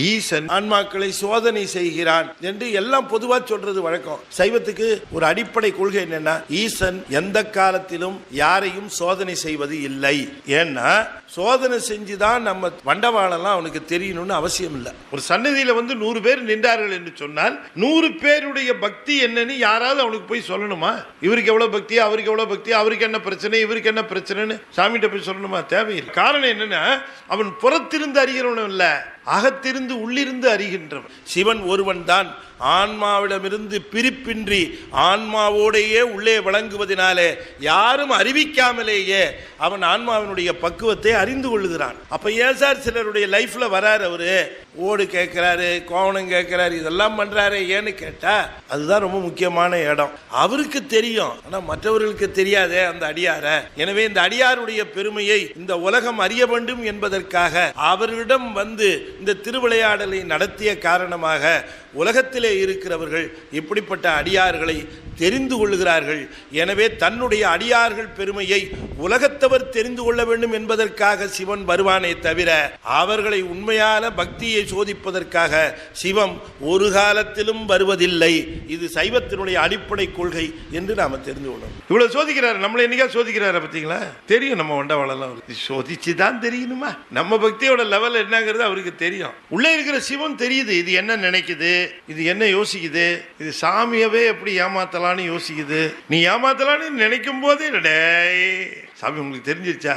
ஈசன் ஆன்மாக்களை சோதனை செய்கிறான் என்று எல்லாம் பொதுவா சொல்றது வழக்கம். சைவத்துக்கு ஒரு அடிப்படை கொள்கை என்னன்னா, ஈசன் எந்த காலத்திலும் யாரையும் சோதனை செய்வது இல்லை. ஏன்னா சோதனை செஞ்சுதான் நம்ம வண்டவாளெல்லாம் அவனுக்கு தெரியணும்னு அவசியம் இல்லை. ஒரு சன்னதியில 100 பேர் நின்றார்கள் என்று சொன்னால் 100 பேருடைய பக்தி என்னன்னு யாராவது அவனுக்கு போய் சொல்லணுமா? இவருக்கு எவ்வளவு பக்தி, அவருக்கு எவ்வளவு பக்தி, அவருக்கு என்ன பிரச்சனை, இவருக்கு என்ன பிரச்சனைன்னு சாமிகிட்ட போய் சொல்லணுமா? தேவையில்லை. காரணம் என்னன்னா, அவன் புறத்திருந்து அறிகிறவனும் இல்ல, அகத்திருந்து உள்ளிருந்து அறிகின்றவன். சிவன் ஒருவன் தான். ஆன்மாவிடமிருந்து பிரிப்பின்றி ஆன்மாவோடையே உள்ளே வழங்குவதனாலே யாரும் அறிவிக்காமலேயே அவன் ஆன்மாவினுடைய பக்குவத்தை அறிந்து கொள்ளுகிறான். அப்ப ஏன் சார் சிலருடைய லைஃப்ல வராரு, அவரு ஓடு கேட்கிறாரு, கோவணம் கேட்கிறாரு, இதெல்லாம் பண்றாரு ஏன்னு கேட்டா அதுதான் ரொம்ப முக்கியமான இடம். அவருக்கு தெரியும், ஆனா மற்றவர்களுக்கு தெரியாதே அந்த அடியார. எனவே இந்த அடியாருடைய பெருமையை இந்த உலகம் அறிய வேண்டும் என்பதற்காக அவரிடம் இந்த திருவிளையாடலை நடத்திய காரணமாக உலகத்திலே இருக்கிறவர்கள் இப்படிப்பட்ட அடியார்களை தெரிந்து கொள்ளுகிறார்கள். எனவே தன்னுடைய அடியார்கள் பெருமையை உலகத்தவர் தெரிந்து கொள்ள வேண்டும் என்பதற்காக சிவன் வருவானே தவிர அவர்களை உண்மையான பக்தியை சோதிப்பதற்காக சிவம் ஒரு காலத்திலும் வருவதில்லை. இது சைவத்தினுடைய அடிப்படை கொள்கை என்று நாம தெரிந்து கொள்ளணும். இவ்வளவு சோதிக்கிறார், நம்மளை என்னைக்கா சோதிக்கிறாரு பார்த்தீங்களா? தெரியும், நம்ம வண்டவாளெல்லாம் சோதிச்சு தான் தெரியணுமா? நம்ம பக்தியோட லெவல் என்னங்கிறது அவருக்கு தெரியும். உள்ளே இருக்கிற சிவம் தெரியுது, இது என்ன நினைக்குது, இது என்ன யோசிக்குது, இது சாமியவே எப்படி ஏமாத்தலான்னு யோசிக்குது. நீ ஏமாத்தலான்னு நினைக்கும் போதே சாமி உங்களுக்கு தெரிஞ்சிருச்சா?